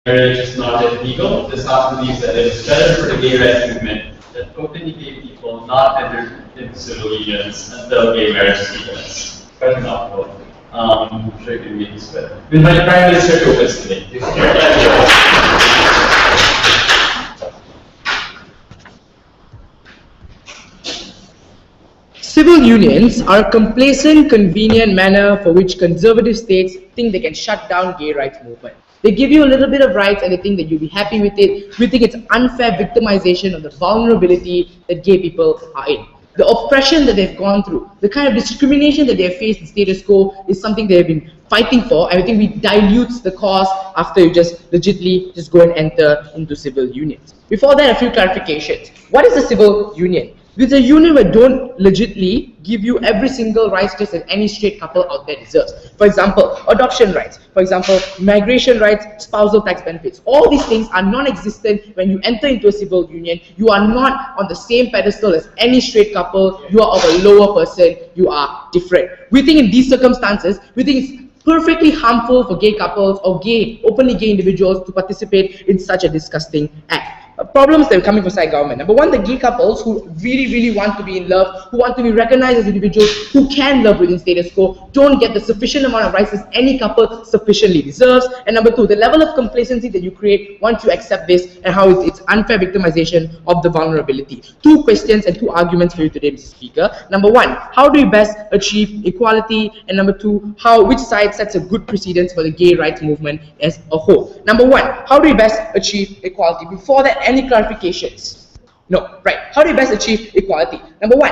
marriage is not yet legal, this house believes that it is better for the gay rights movement that openly gay people not enter into civil unions until gay marriage is legalized. Quite a mouthful. I'm sure you can read this better. With my Prime Minister to open today. Civil unions are a complacent, convenient manner for which conservative states think they can shut down gay rights movement. They give you a little bit of rights and they think that you'll be happy with it. We think it's unfair victimization of the vulnerability that gay people are in. The oppression that they've gone through, the kind of discrimination that they've faced in status quo is something they've been fighting for, and I think we dilutes the cause after you just legitimately just go and enter into civil unions. Before that, a few clarifications. What is a civil union? It's a union where don't legitimately give you every single rights just as any straight couple out there deserves. For example, adoption rights. For example, migration rights, spousal tax benefits. All these things are non-existent when you enter into a civil union. You are not on the same pedestal as any straight couple. You are of a lower person. You are different. We think in these circumstances, we think it's perfectly harmful for gay couples or openly gay individuals to participate in such a disgusting act. Problems that are coming from side government. Number one, the gay couples who really want to be in love, who want to be recognized as individuals who can love within status quo, don't get the sufficient amount of rights as any couple sufficiently deserves. And number two, the level of complacency that you create once you accept this and how it's unfair victimization of the vulnerability. Two questions and two arguments for you today, Mr. Speaker. Number one, how do we best achieve equality? And number two, which side sets a good precedence for the gay rights movement as a whole? Number one, how do we best achieve equality? Before that, any clarifications? No, right. How do we best achieve equality? Number one,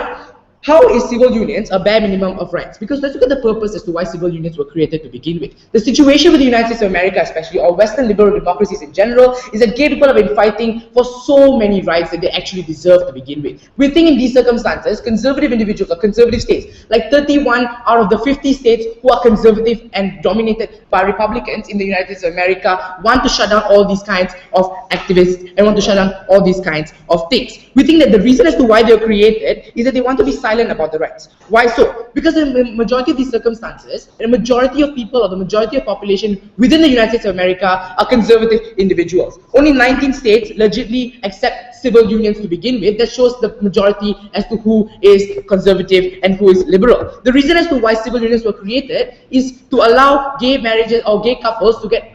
how is civil unions a bare minimum of rights? Because let's look at the purpose as to why civil unions were created to begin with. The situation with the United States of America especially, or Western liberal democracies in general, is that gay people have been fighting for so many rights that they actually deserve to begin with. We think in these circumstances, conservative individuals or conservative states, like 31 out of the 50 states who are conservative and dominated by Republicans in the United States of America, want to shut down all these kinds of activists and want to shut down all these kinds of things. We think that the reason as to why they were created is that they want to be silent about the rights. Why so? Because in the majority of these circumstances, the majority of people or the majority of population within the United States of America are conservative individuals. Only 19 states legitimately accept civil unions to begin with. That shows the majority as to who is conservative and who is liberal. The reason as to why civil unions were created is to allow gay marriages or gay couples to get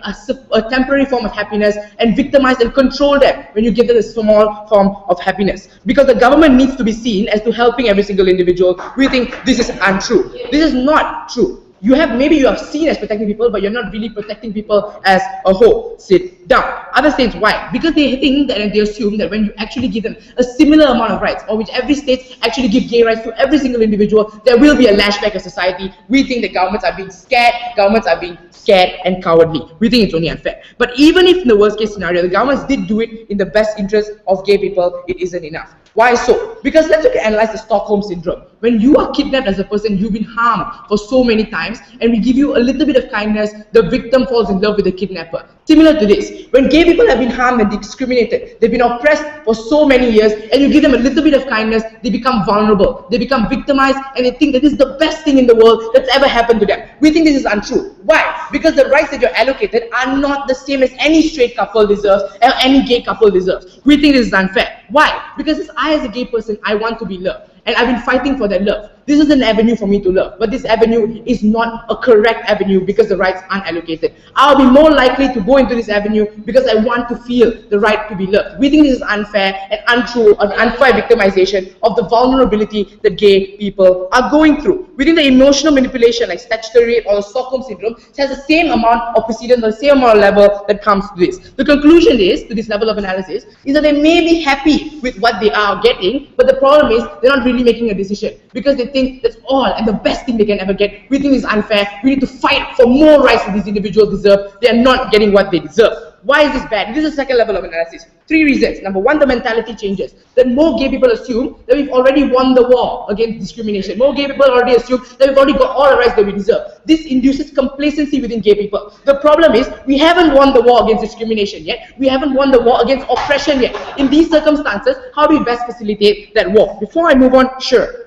a temporary form of happiness and victimize and control them when you give them a small form of happiness. Because the government needs to be seen as to helping every single individual. We think this is untrue. This is not true. Maybe you have seen as protecting people, but you're not really protecting people as a whole. Sit down. Other states, why? Because they think that and they assume that when you actually give them a similar amount of rights, or which every state actually give gay rights to every single individual, there will be a lashback of society. We think that governments are being scared and cowardly. We think it's only unfair. But even if in the worst case scenario, the governments did do it in the best interest of gay people, it isn't enough. Why so? Because let's analyze the Stockholm Syndrome. When you are kidnapped as a person, you've been harmed for so many times, and we give you a little bit of kindness, the victim falls in love with the kidnapper. Similar to this, when gay people have been harmed and discriminated, they've been oppressed for so many years, and you give them a little bit of kindness, they become vulnerable, they become victimized, and they think that this is the best thing in the world that's ever happened to them. We think this is untrue. Why? Because the rights that you're allocated are not the same as any straight couple deserves or any gay couple deserves. We think this is unfair. Why? Because I as a gay person, I want to be loved. And I've been fighting for that love. This is an avenue for me to love, but this avenue is not a correct avenue because the rights aren't allocated. I'll be more likely to go into this avenue because I want to feel the right to be loved. We think this is unfair and untrue, an unfair victimization of the vulnerability that gay people are going through. We think the emotional manipulation like statutory rape or the Stockholm Syndrome has the same amount of precedence or the same amount of level that comes to this. The conclusion is, to this level of analysis, is that they may be happy with what they are getting, but the problem is they're not really making a decision because they think that's all and the best thing they can ever get. We think it's unfair. We need to fight for more rights that these individuals deserve. They are not getting what they deserve. Why is this bad? This is the second level of analysis. 3 reasons. Number one, the mentality changes. Then more gay people assume that we've already won the war against discrimination. More gay people already assume that we've already got all the rights that we deserve. This induces complacency within gay people. The problem is we haven't won the war against discrimination yet. We haven't won the war against oppression yet. In these circumstances, how do we best facilitate that war? Before I move on, sure.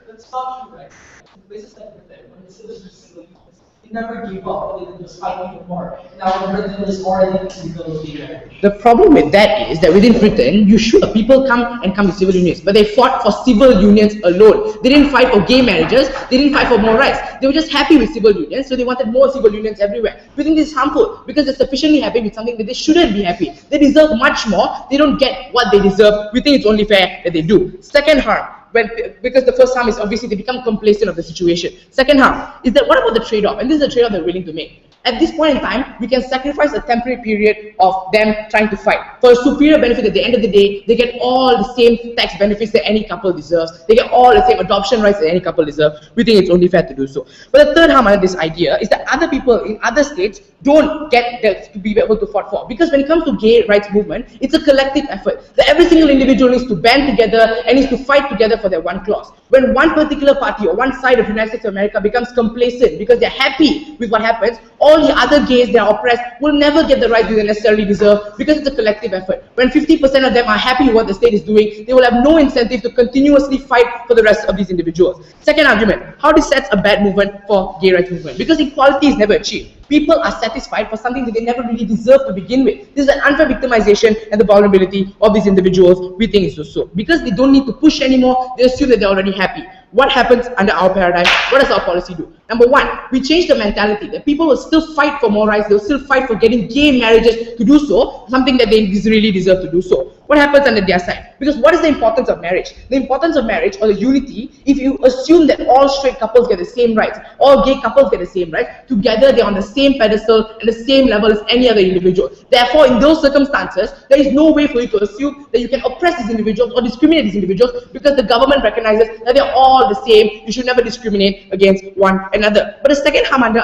He never gave up. He was fighting for more. Now Britain is already legal gay marriage. The problem with that is that within Britain, people come to civil unions, but they fought for civil unions alone. They didn't fight for gay marriages. They didn't fight for more rights. They were just happy with civil unions, so they wanted more civil unions everywhere. We think this is harmful because they're sufficiently happy with something that they shouldn't be happy. They deserve much more. They don't get what they deserve. We think it's only fair that they do. Second harm. Because the first harm is obviously they become complacent of the situation. Second harm is that what about the trade-off? And this is the trade-off they're willing to make. At this point in time, we can sacrifice a temporary period of them trying to fight. For a superior benefit at the end of the day, they get all the same tax benefits that any couple deserves. They get all the same adoption rights that any couple deserves. We think it's only fair to do so. But the third harm under this idea is that other people in other states don't get to be able to fight for. Because when it comes to gay rights movement, it's a collective effort. That every single individual needs to band together and needs to fight together for their one cause. When one particular party or one side of the United States of America becomes complacent because they're happy with what happens, all the other gays that are oppressed will never get the right they necessarily deserve because it's a collective effort. When 50% of them are happy with what the state is doing, they will have no incentive to continuously fight for the rest of these individuals. Second argument, how this sets a bad movement for gay rights movement? Because equality is never achieved. People are satisfied for something that they never really deserve to begin with. This is an unfair victimization and the vulnerability of these individuals. We think it's so. Because they don't need to push anymore, they assume that they're already happy. What happens under our paradigm? What does our policy do? Number one, we change the mentality that people will still fight for more rights. They'll still fight for getting gay marriages to do so, something that they really deserve to do so. What happens under their side? Because what is the importance of marriage? The importance of marriage or the unity, if you assume that all straight couples get the same rights, all gay couples get the same rights, together they're on the same pedestal and the same level as any other individual. Therefore, in those circumstances, there is no way for you to assume that you can oppress these individuals or discriminate these individuals because the government recognizes that they're all the same. You should never discriminate against one another. But the second harm under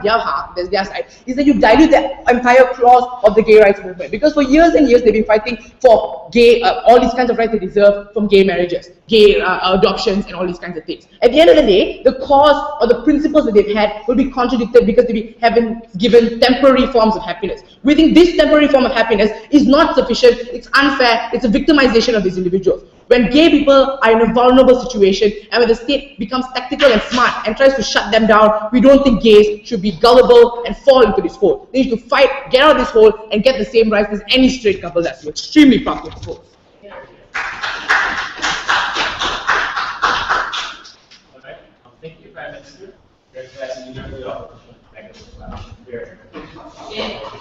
their side is that you dilute the entire clause of the gay rights movement. Because for years and years they've been fighting for gay, all these kinds of rights they deserve from gay marriages, gay adoptions, and all these kinds of things. At the end of the day, the cause or the principles that they've had will be contradicted because they haven't given temporary forms of happiness. We think this temporary form of happiness is not sufficient, it's unfair, it's a victimization of these individuals. When gay people are in a vulnerable situation and when the state becomes tactical and smart and tries to shut them down, we don't think gays should be gullible and fall into this hole. They need to fight, get out of this hole, and get the same rights as any straight couple does. We're extremely proud of this hole. Alright, thank you, Prime Minister. Recognizing you for the opportunity. Thank you.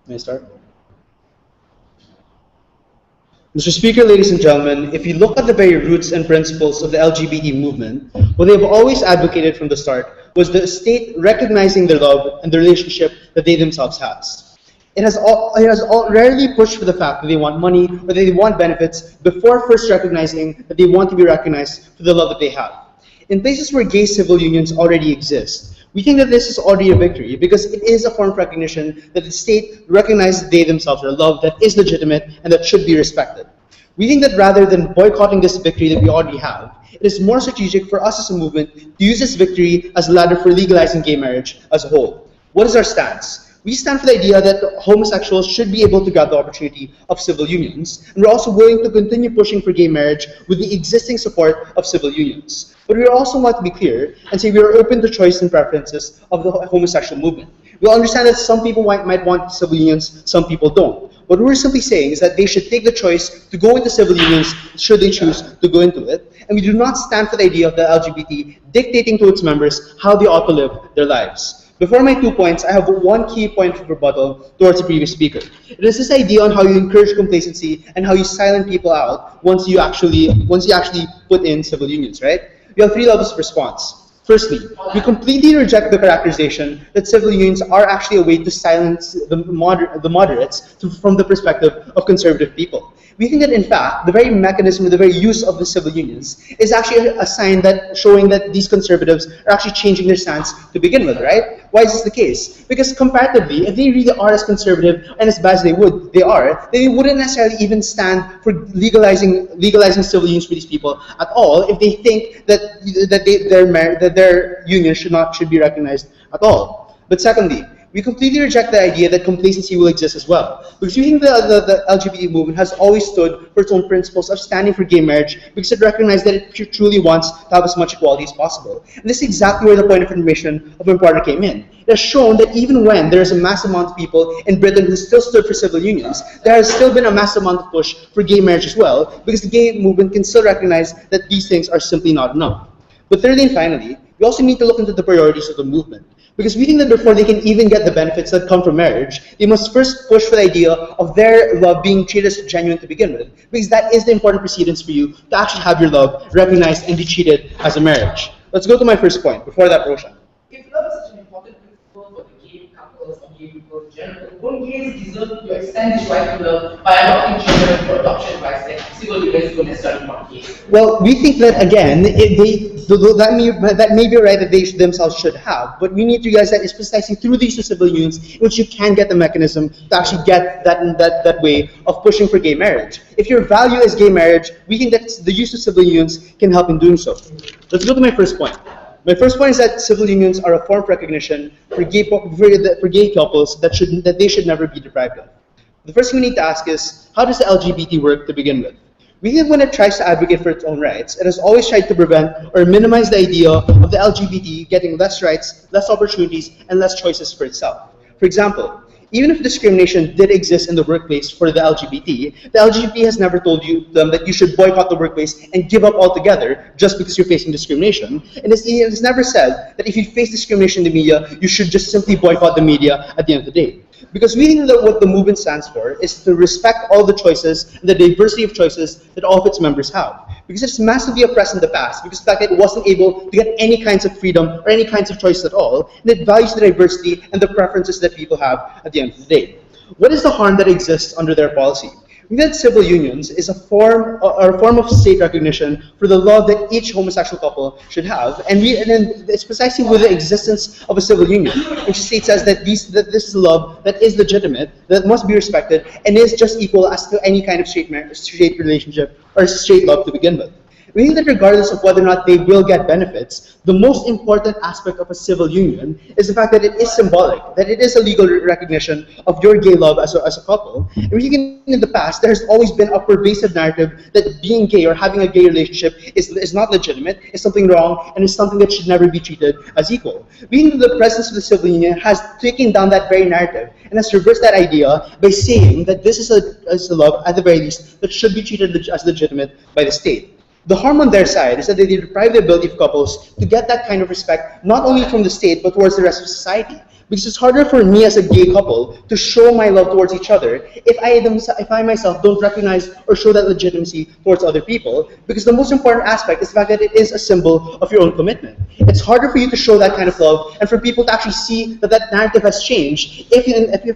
May I start? Mr. Speaker, ladies and gentlemen, if you look at the very roots and principles of the LGBT movement, what they've always advocated from the start was the state recognizing the love and the relationship that they themselves has. It has rarely pushed for the fact that they want money or that they want benefits before first recognizing that they want to be recognized for the love that they have. In places where gay civil unions already exist, we think that this is already a victory because it is a form of recognition that the state recognizes they themselves are loved, that is legitimate, and that should be respected. We think that rather than boycotting this victory that we already have, it is more strategic for us as a movement to use this victory as a ladder for legalizing gay marriage as a whole. What is our stance? We stand for the idea that homosexuals should be able to get the opportunity of civil unions, and we're also willing to continue pushing for gay marriage with the existing support of civil unions. But we also want to be clear and say we are open to choice and preferences of the homosexual movement. We understand that some people might want civil unions, some people don't. What we're simply saying is that they should take the choice to go into civil unions should they choose to go into it, and we do not stand for the idea of the LGBT dictating to its members how they ought to live their lives. Before my 2 points, I have one key point of rebuttal towards the previous speaker. It is this idea on how you encourage complacency and how you silence people out once you actually put in civil unions, right? We have 3 levels of response. Firstly, we completely reject the characterization that civil unions are actually a way to silence the moderates from the perspective of conservative people. We think that, in fact, the very mechanism, the very use of the civil unions is actually a sign that showing that these conservatives are actually changing their stance to begin with, right? Why is this the case? Because comparatively, if they really are as conservative and as bad as they are, they wouldn't necessarily even stand for legalizing civil unions for these people at all if they think that their union should be recognized at all. But secondly, we completely reject the idea that complacency will exist as well. Because we think the LGBT movement has always stood for its own principles of standing for gay marriage because it recognized that it truly wants to have as much equality as possible. And this is exactly where the point of information of Permata came in. It has shown that even when there is a massive amount of people in Britain who still stood for civil unions, there has still been a massive amount of push for gay marriage as well, because the gay movement can still recognize that these things are simply not enough. But thirdly and finally, we also need to look into the priorities of the movement. Because we think that before they can even get the benefits that come from marriage, they must first push for the idea of their love being treated as genuine to begin with. Because that is the important precedence for you to actually have your love recognized and be treated as a marriage. Let's go to my first point. Before that, Roshan. If love is such an important principle for the gay couples and gay people in general, won't gays deserve to extend this right to love by adopting children for adoption by civil unions don't necessarily not gays? Well, we think that again, that may be right that they themselves should have, but we need to realize that it's precisely through these civil unions in which you can get the mechanism to actually get that way of pushing for gay marriage. If your value is gay marriage, we think that the use of civil unions can help in doing so. Let's go to my first point. My first point is that civil unions are a form of recognition for gay couples that they should never be deprived of. The first thing we need to ask is, how does the LGBT work to begin with? We think when it tries to advocate for its own rights, it has always tried to prevent or minimize the idea of the LGBT getting less rights, less opportunities, and less choices for itself. For example, even if discrimination did exist in the workplace for the LGBT has never told them that you should boycott the workplace and give up altogether just because you're facing discrimination. And it's never said that if you face discrimination in the media, you should just simply boycott the media at the end of the day. Because we think that what the movement stands for is to respect all the choices and the diversity of choices that all of its members have. Because it's massively oppressed in the past, because the fact that it wasn't able to get any kinds of freedom or any kinds of choice at all, and it values the diversity and the preferences that people have at the end of the day. What is the harm that exists under their policy? We think that civil unions is a form of state recognition for the love that each homosexual couple should have, and it's precisely with the existence of a civil union, which states says that this is love that is legitimate, that must be respected, and is just equal as to any kind of straight relationship or straight love to begin with. We think that regardless of whether or not they will get benefits, the most important aspect of a civil union is the fact that it is symbolic, that it is a legal recognition of your gay love as a couple. And we think in the past, there has always been a pervasive narrative that being gay or having a gay relationship is not legitimate, is something wrong, and is something that should never be treated as equal. We think that the presence of the civil union has taken down that very narrative and has reversed that idea by saying that this is a love, at the very least, that should be treated as legitimate by the state. The harm on their side is that they deprive the ability of couples to get that kind of respect, not only from the state, but towards the rest of society. Because it's harder for me as a gay couple to show my love towards each other if I myself don't recognize or show that legitimacy towards other people. Because the most important aspect is the fact that it is a symbol of your own commitment. It's harder for you to show that kind of love and for people to actually see that that narrative has changed if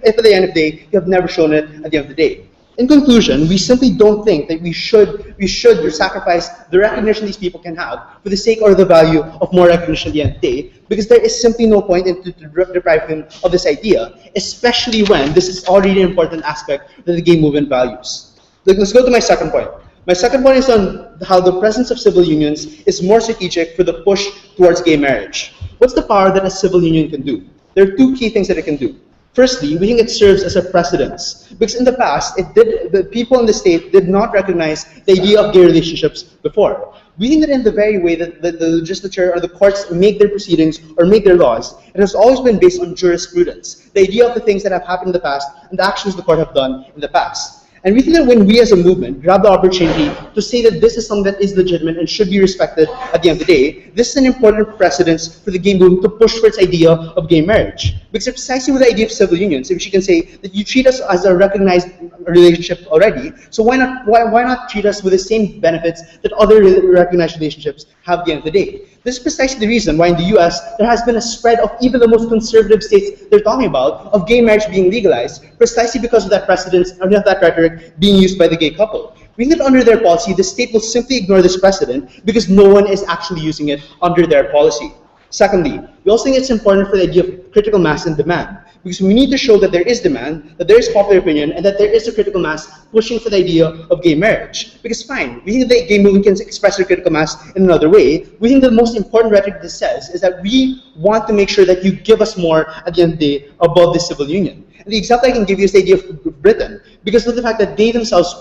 at the end of the day, you have never shown it at the end of the day. In conclusion, we simply don't think that we should sacrifice the recognition these people can have for the sake or the value of more recognition at the end of the day, because there is simply no point in depriving them of this idea, especially when this is already an important aspect that the gay movement values. Let's go to my second point. My second point is on how the presence of civil unions is more strategic for the push towards gay marriage. What's the power that a civil union can do? There are two key things that it can do. Firstly, we think it serves as a precedence, because in the past, the people in the state did not recognize the idea of gay relationships before. We think that in the very way that the legislature or the courts make their proceedings or make their laws, it has always been based on jurisprudence, the idea of the things that have happened in the past and the actions the court have done in the past. And we think that when we as a movement grab the opportunity to say that this is something that is legitimate and should be respected at the end of the day, this is an important precedence for the gay movement to push for its idea of gay marriage. Because it's precisely with the idea of civil unions, if you can say that you treat us as a recognized relationship already, so why not treat us with the same benefits that other recognized relationships have at the end of the day? This is precisely the reason why in the US there has been a spread of even the most conservative states they're talking about of gay marriage being legalized, precisely because of that precedence and of that rhetoric being used by the gay couple. We think that under their policy, the state will simply ignore this precedent because no one is actually using it under their policy. Secondly, we also think it's important for the idea of critical mass and demand, because we need to show that there is demand, that there is popular opinion, and that there is a critical mass pushing for the idea of gay marriage. Because fine, we think that the gay movement can express their critical mass in another way. We think the most important rhetoric this says is that we want to make sure that you give us more at the end of the day above the civil union. And the example I can give you is the idea of Britain, because of the fact that they themselves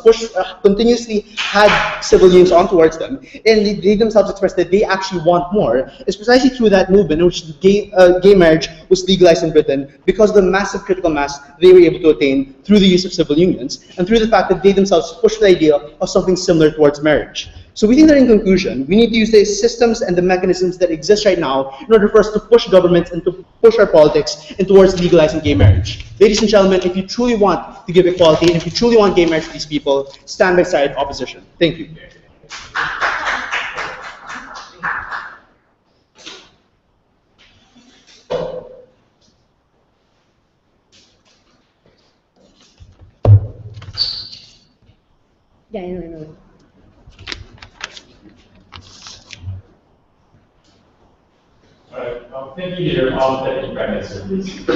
continuously had civil unions on towards them, and they themselves expressed that they actually want more. It's precisely through that movement in which gay marriage was legalized in Britain because of the massive critical mass they were able to attain through the use of civil unions, and through the fact that they themselves pushed the idea of something similar towards marriage. So we think that in conclusion, we need to use the systems and the mechanisms that exist right now in order for us to push governments and to push our politics in towards legalizing gay marriage. Ladies and gentlemen, if you truly want to give equality, and if you truly want gay marriage to these people, stand beside opposition. Thank you. Yeah, I know. Alright, thank you, Leader. I'll let you Prime Minister, please.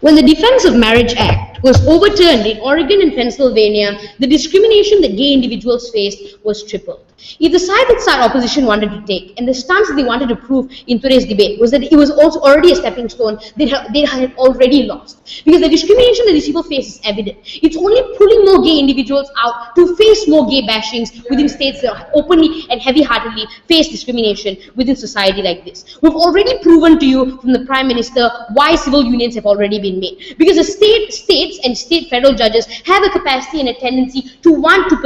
When the Defense of Marriage Act was overturned in Oregon and Pennsylvania, the discrimination that gay individuals faced was tripled. If the side that opposition wanted to take, and the stance that they wanted to prove in today's debate, was that it was also already a stepping stone they had already lost. Because the discrimination that these people face is evident. It's only pulling more gay individuals out to face more gay bashings within states that openly and heavy-heartedly face discrimination within society like this. We've already proven to you from the Prime Minister why civil unions have already been made. Because the states and state federal judges have a capacity and a tendency to want to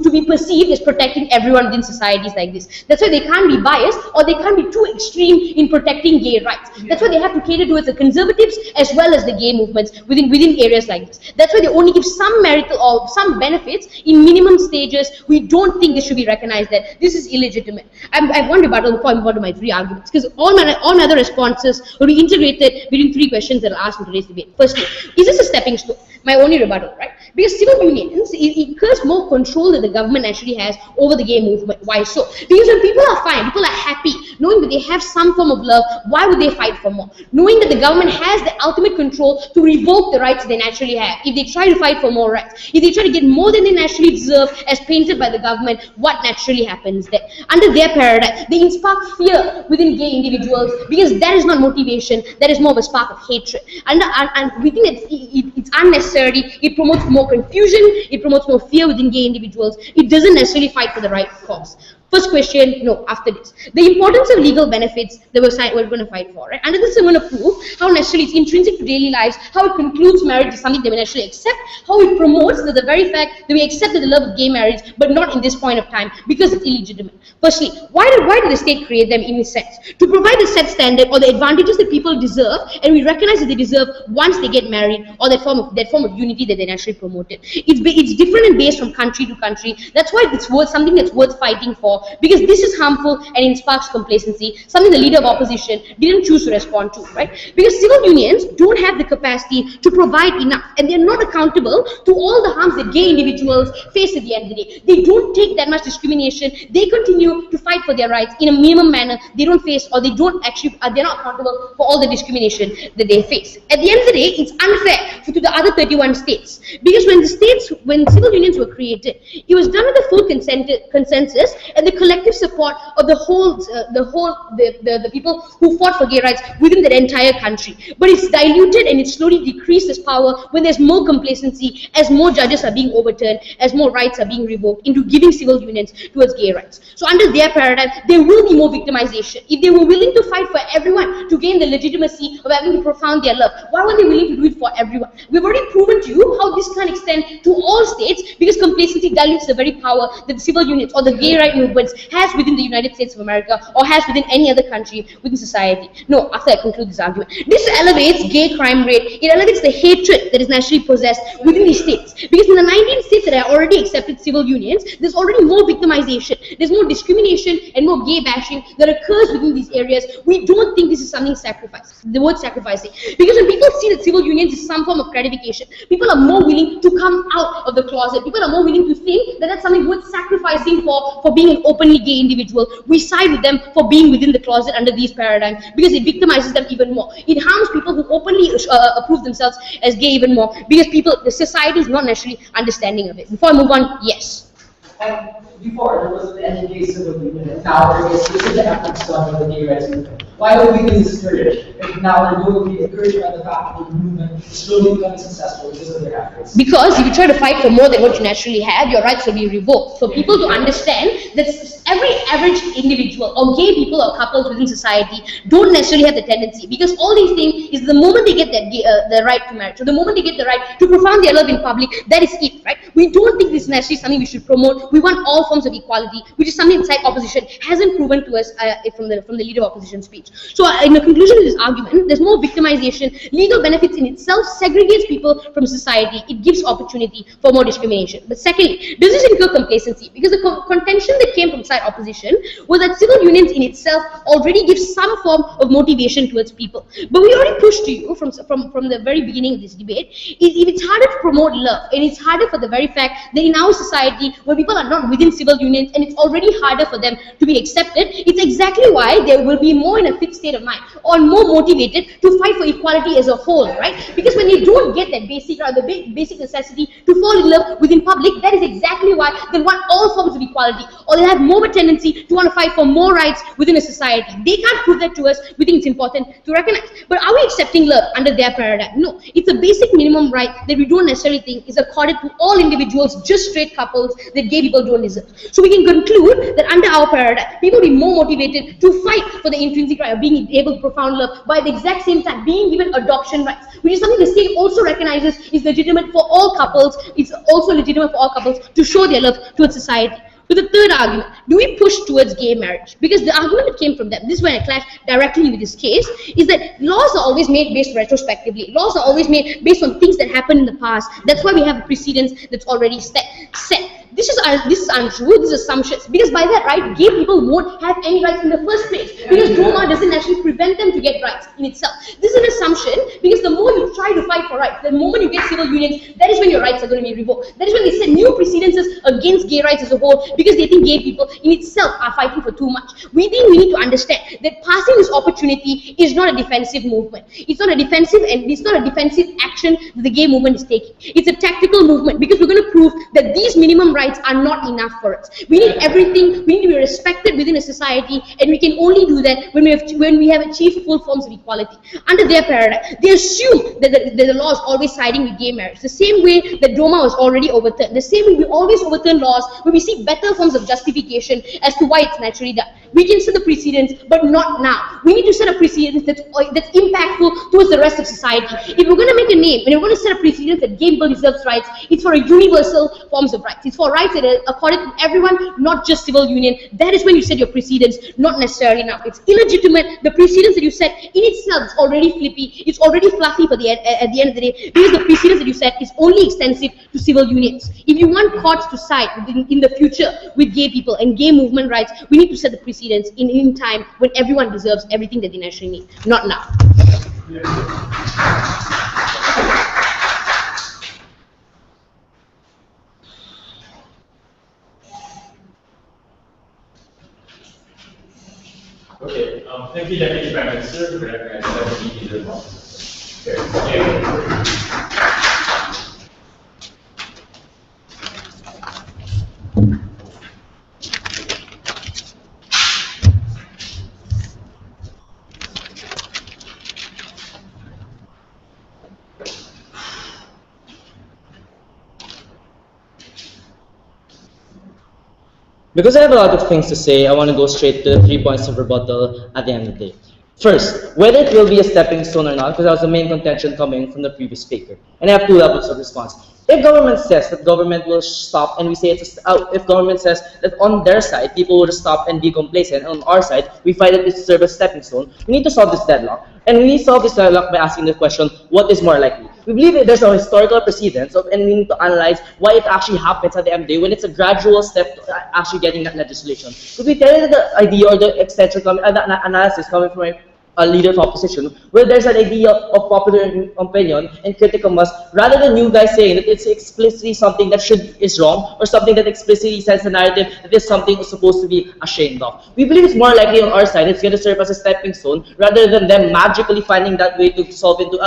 be perceived as protecting everyone within societies like this. That's why they can't be biased, or they can't be too extreme in protecting gay rights. That's why they have to cater towards the conservatives as well as the gay movements within areas like this. That's why they only give some marital or some benefits in minimum stages. We don't think this should be recognized that this is illegitimate. I have one rebuttal before I move on to my three arguments, because all my other responses will be integrated between three questions that I'll ask in today's debate. Firstly, is this a stepping stone? My only rebuttal, right? Because civil unions, it incurs more control that the government actually has over the gay movement. Why so? Because when people are fine, people are happy, knowing that they have some form of love, why would they fight for more? Knowing that the government has the ultimate control to revoke the rights they naturally have. If they try to fight for more rights, if they try to get more than they naturally deserve as painted by the government, what naturally happens there? Under their paradigm, they spark fear within gay individuals, because that is not motivation, that is more of a spark of hatred. And we think that it's unnecessary. It promotes more confusion, it promotes more fear within gay individuals. It doesn't necessarily fight for the right cause. First question, no, after this. The importance of legal benefits that we're going to fight for, right? Under this, I'm going to prove how necessarily it's intrinsic to daily lives, how it concludes marriage is something that we naturally accept, how it promotes the very fact that we accepted the love of gay marriage, but not in this point of time, because it's illegitimate. Firstly, why did the state create them in a sense? To provide a set standard or the advantages that people deserve, and we recognize that they deserve once they get married, or that form of unity that they naturally promoted. It's different and based from country to country. That's why it's something that's worth fighting for, because this is harmful and it sparks complacency, something the leader of opposition didn't choose to respond to, right? Because civil unions don't have the capacity to provide enough, and they're not accountable to all the harms that gay individuals face at the end of the day. They don't take that much discrimination. They continue to fight for their rights in a minimum manner. They don't face, or they don't actually, they're not accountable for all the discrimination that they face. At the end of the day, it's unfair to the other 31 states, because when civil unions were created, it was done with the full consensus and the collective support of the people who fought for gay rights within the entire country. But it's diluted and it slowly decreased its power when there's more complacency, as more judges are being overturned, as more rights are being revoked into giving civil unions towards gay rights. So under their paradigm, there will be more victimization. If they were willing to fight for everyone to gain the legitimacy of having to profound their love, why weren't they willing to do it for everyone? We've already proven to you how this can extend to all states, because complacency dilutes the very power that the civil unions or the gay right movement movements has within the United States of America or has within any other country within society. No, after I conclude this argument. This elevates gay crime rate, it elevates the hatred that is naturally possessed within these states. Because in the 19 states that have already accepted civil unions, there's already more victimization, there's more discrimination and more gay bashing that occurs within these areas. We don't think this is something sacrifice, the word sacrificing. Because when people see that civil unions is some form of gratification, people are more willing to come out of the closet. People are more willing to think that that's something worth sacrificing for being an openly gay individual. We side with them for being within the closet under these paradigms because it victimizes them even more. It harms people who openly approve themselves as gay even more because the society is not necessarily understanding of it. Before I move on, yes. And before, there wasn't any gay civil union, and now there is. This is the efforts done by the gay rights movement. Why would we be discouraged if now they're going to be encouraged by the fact that the movement is slowly becoming successful because of their efforts? Because if you try to fight for more than what you naturally have, your rights will be revoked. For people to understand that every average individual or gay people or couples within society don't necessarily have the tendency, because all these things is the moment they get that the right to marriage, or the moment they get the right to profound their love in public, that is it, right? We don't think this is necessarily something we should promote. We want all forms of equality, which is something inside opposition hasn't proven to us from the leader of opposition speech. So in the conclusion of this argument, there's more victimization. Legal benefits in itself segregates people from society. It gives opportunity for more discrimination. But secondly, does this incur complacency? Because the contention that came from side opposition was that civil unions in itself already give some form of motivation towards people. But we already pushed to you from the very beginning of this debate, if it's harder to promote love, and it's harder for the very fact that in our society where people are not within civil unions and it's already harder for them to be accepted, it's exactly why there will be more in a fixed state of mind or more motivated to fight for equality as a whole, right? Because when you don't get that basic or the basic necessity to fall in love within public, that is exactly why they want all forms of equality, or they have more of a tendency to want to fight for more rights within a society. They can't prove that to us. We think it's important to recognize. But are we accepting love under their paradigm? No. It's a basic minimum right that we don't necessarily think is accorded to all individuals, just straight couples, that gay people don't deserve. So we can conclude that under our paradigm, people will be more motivated to fight for the intrinsic right of being able to profound love, by the exact same time being given adoption rights, which is something the state also recognizes is legitimate for all couples. It's also legitimate for all couples to show their love towards society. To the third argument, do we push towards gay marriage? Because the argument that came from them, this is when I clash directly with this case, is that laws are always made based retrospectively. Laws are always made based on things that happened in the past. That's why we have a precedence that's already set. This is untrue, this is assumptions. Because by that right, gay people won't have any rights in the first place. Because DOMA doesn't actually prevent them to get rights in itself. This is an assumption because the more you try to fight for rights, the moment you get civil unions, that is when your rights are going to be revoked. That is when they set new precedences against gay rights as a whole, because they think gay people in itself are fighting for too much. We think we need to understand that passing this opportunity is not a defensive movement. It's not a defensive, and it's not a defensive action that the gay movement is taking. It's a tactical movement, because we're going to prove that these minimum rights are not enough for us. We need everything. We need to be respected within a society, and we can only do that when we have achieved full forms of equality. Under their paradigm, they assume that the law is always siding with gay marriage. The same way that DOMA was already overturned. The same way we always overturn laws when we seek better forms of justification as to why it's naturally done. We can set the precedence, but not now. We need to set a precedence that's impactful towards the rest of society. If we're going to make a name, and we're going to set a precedence that gay people deserve rights, it's for a universal forms of rights. It's for rights that are accorded to everyone, not just civil union. That is when you set your precedence, not necessarily now. It's illegitimate. The precedence that you set in itself is already flippy. It's already fluffy at the end of the day, because the precedence that you set is only extensive to civil unions. If you want courts to side in the future with gay people and gay movement rights, we need to set the precedence in time when everyone deserves everything that they naturally need, not now. Okay, thank you, Deputy Prime Minister, for recognizing that we need as well. Because I have a lot of things to say, I want to go straight to the 3 points of rebuttal at the end of the day. First, whether it will be a stepping stone or not, because that was the main contention coming from the previous speaker. And I have two levels of response. If government says that government will stop, and we say if government says that on their side people will stop and be complacent, and on our side we find that it serves as a stepping stone, we need to solve this deadlock. And we solve this deadlock by asking the question, what is more likely? We believe that there's a historical precedence and we need to analyze why it actually happens at the end of the day when it's a gradual step to actually getting that legislation. Because we tell you the idea or the extension analysis coming from a leader of opposition, where there's an idea of popular opinion and critical mass, rather than you guys saying that it's explicitly something that is wrong, or something that explicitly sends a narrative that is something is supposed to be ashamed of. We believe it's more likely on our side it's going to serve as a stepping stone, rather than them magically finding that way to solve into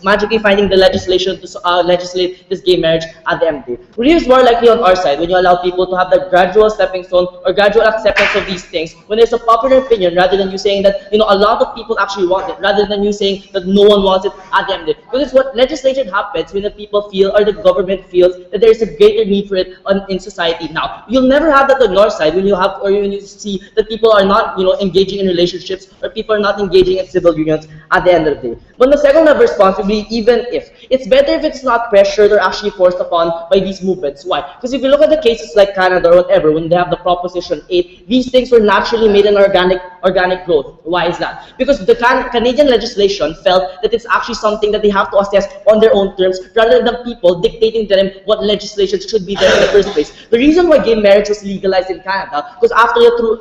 magically finding the legislation to legislate this gay marriage at the end of the day. We believe it's more likely on our side when you allow people to have the gradual stepping stone or gradual acceptance of these things, when there's a popular opinion, rather than you saying that a lot of people actually want it, rather than you saying that no one wants it at the end of the day. Because it's what legislation happens when the people feel, or the government feels, that there is a greater need for it in society now. You'll never have that on your side when you have, or when you see that people are not engaging in relationships, or people are not engaging in civil unions at the end of the day. But the second level responsibility, even if it's better if it's not pressured or actually forced upon by these movements. Why? Because if you look at the cases like Canada or whatever, when they have the Proposition 8, these things were naturally made in organic growth. Why is that? Because the Canadian legislation felt that it's actually something that they have to assess on their own terms, rather than people dictating to them what legislation should be there in the first place. The reason why gay marriage was legalized in Canada, because after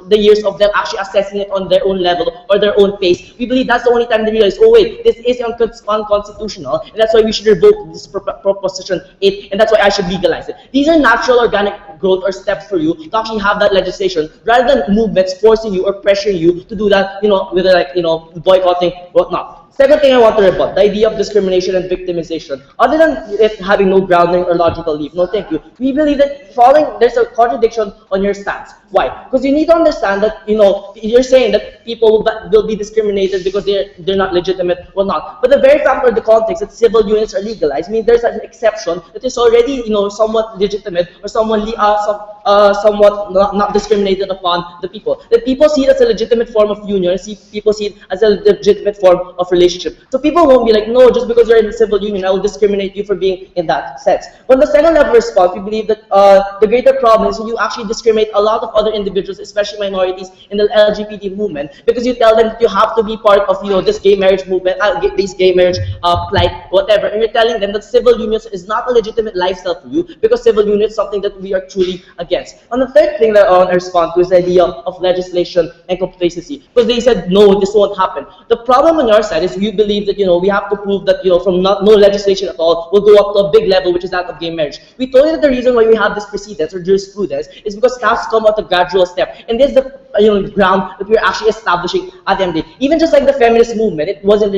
the years of them actually assessing it on their own level or their own pace, we believe that's the only time they realized, oh wait, this is unconstitutional, and that's why we should revoke this Proposition 8, and that's why I should legalize it. These are natural organic growth or steps for you to actually have that legislation, rather than movements forcing you or pressuring you to do that, whether like, boycotting, whatnot. Second thing I want to rebut, the idea of discrimination and victimization. Other than it having no grounding or logical leap, no thank you, we believe that there's a contradiction on your stance. Why? Because you need to understand that, you're saying that people will be discriminated because they're not legitimate or not. But the very fact or the context that civil unions are legalized means there's an exception that is already, somewhat legitimate, or somewhat not discriminated upon the people. That people see it as a legitimate form of union, people see it as a legitimate form of relationship. So people won't be like, no, just because you're in a civil union, I will discriminate you for being in that sense. But the second level response, we believe that the greater problem is when you actually discriminate a lot of other individuals, especially minorities in the LGBT movement, because you tell them that you have to be part of, this gay marriage movement, this gay marriage plight, whatever, and you're telling them that civil unions is not a legitimate lifestyle for you, because civil union is something that we are truly against. And the third thing that I want to respond to is the idea of legislation and complacency, because they said, no, this won't happen. The problem on your side is you believe that, we have to prove that, from no legislation at all, we'll go up to a big level, which is that of gay marriage. We told you that the reason why we have this precedence or jurisprudence is because it has come at a gradual step, and this is the ground that we're actually establishing at the end of the day. Even just like the feminist movement, it wasn't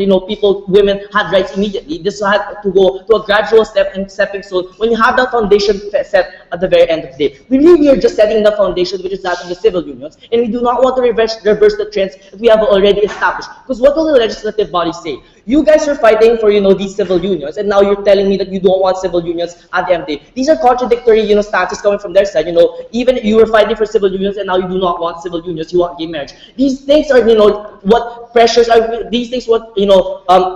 women had rights immediately. This had to go to a gradual step and stepping stone when you have that foundation set at the very end of the day. We believe we are just setting the foundation, which is that of the civil unions, and we do not want to reverse the trends that we have already established. Because what will the legislative body say? You guys are fighting for, these civil unions, and now you're telling me that you don't want civil unions at the end of the day. These are contradictory, stances coming from their side. Even you were fighting for civil unions, and now you do not want civil unions, you want gay marriage. These things are, what pressures are, these things what,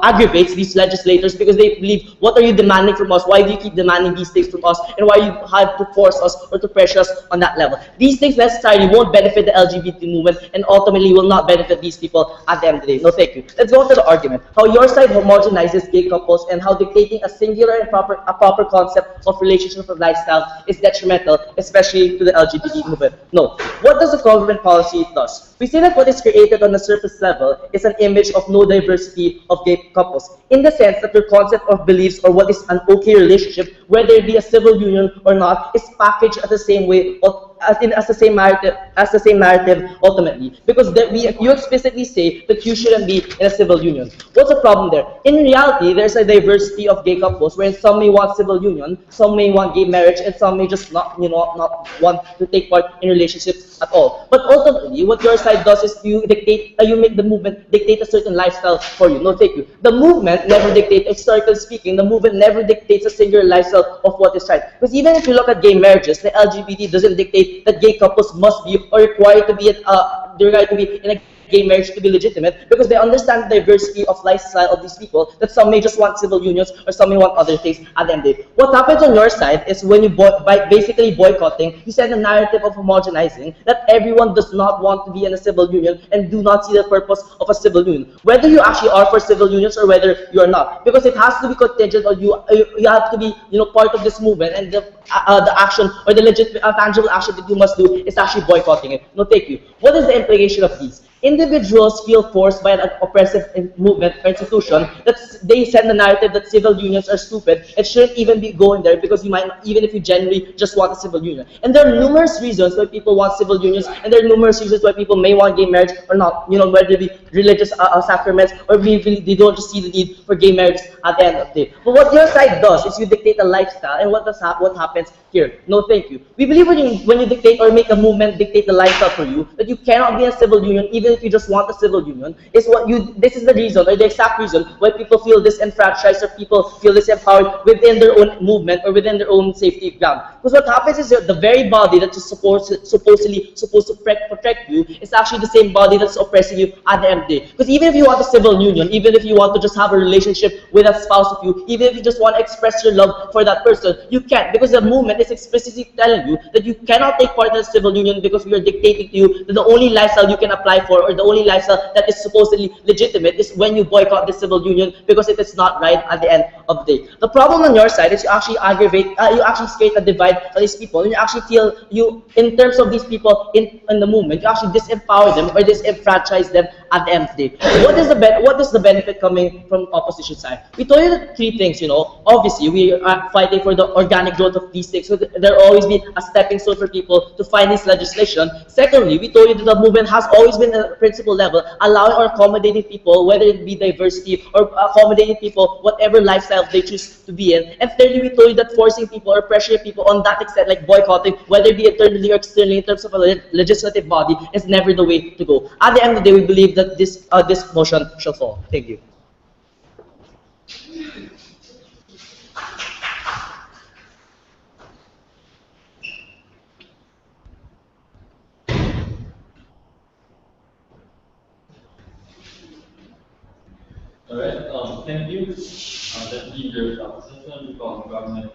aggravates these legislators, because they believe, what are you demanding from us? Why do you keep demanding these things from us? And why you have to force us or to pressure us on that level? These things necessarily won't benefit the LGBT movement, and ultimately will not benefit these people at the end of the day. No, thank you. Let's go to the argument. How your side homogenizes gay couples, and how dictating a singular and proper concept of relationship and lifestyle is detrimental, especially to the LGBT movement. No. What does the government policy does? We say that what is created on the surface level is an image of no diversity of gay couples, in the sense that their concept of beliefs or what is an okay relationship, whether it be a civil union or not, is packaged at the same way as the same narrative ultimately, because you explicitly say that you shouldn't be in a civil union. What's the problem there? In reality, there's a diversity of gay couples, wherein some may want civil union, some may want gay marriage, and some may just not not want to take part in relationships at all. But ultimately, what your side does is you make the movement dictate a certain lifestyle for you. No, thank you. The movement never dictates, historically speaking, the movement never dictates a singular lifestyle of what is right. Because even if you look at gay marriages, the LGBT doesn't dictate that gay couples must be or required to be in a gay marriage to be legitimate because they understand the diversity of lifestyle of these people, that some may just want civil unions or some may want other things at the end of the day. What happens on your side is when you by basically boycotting, you send a narrative of homogenizing that everyone does not want to be in a civil union and do not see the purpose of a civil union, whether you actually are for civil unions or whether you are not, because it has to be contingent or you have to be part of this movement, and the action or the legitimate tangible action that you must do is actually boycotting it. No, thank you. What is the implication of these? Individuals feel forced by an oppressive movement or institution that they send the narrative that civil unions are stupid and shouldn't even be going there because you might, even if you genuinely just want a civil union. And there are numerous reasons why people want civil unions, and there are numerous reasons why people may want gay marriage or not. Whether it be religious sacraments or maybe they don't just see the need for gay marriage at the end of the day. But what your side does is you dictate a lifestyle, and what happens here? No, thank you. We believe when you dictate or make a movement dictate the lifestyle for you, that you cannot be a civil union even if you just want a civil union. This is the reason, or the exact reason, why people feel disenfranchised or people feel disempowered within their own movement or within their own safety ground. Because what happens is the very body that is supposedly supposed to protect you is actually the same body that's oppressing you at the end of the day. Because even if you want a civil union, even if you want to just have a relationship with a spouse of you, even if you just want to express your love for that person, you can't, because the movement is explicitly telling you that you cannot take part in a civil union because we are dictating to you that the only lifestyle you can apply for, or the only lifestyle that is supposedly legitimate, is when you boycott the civil union because it is not right at the end of the day. The problem on your side is you actually you actually create a divide on these people, and you actually feel in terms of these people in the movement, you actually disempower them or disenfranchise them at the end of the day. What is the benefit coming from opposition side? We told you the three things, obviously we are fighting for the organic growth of these things, so there will always be a stepping stone for people to find this legislation. Secondly, we told you that the movement has always been at a principal level, allowing or accommodating people, whether it be diversity or accommodating people, whatever lifestyle they choose to be in. And thirdly, we told you that forcing people or pressuring people on that extent, like boycotting, whether it be internally or externally in terms of a legislative body, is never the way to go. At the end of the day, we believe that this motion shall fall. Thank you. Alright, thank you. Let's leave your opposition from government.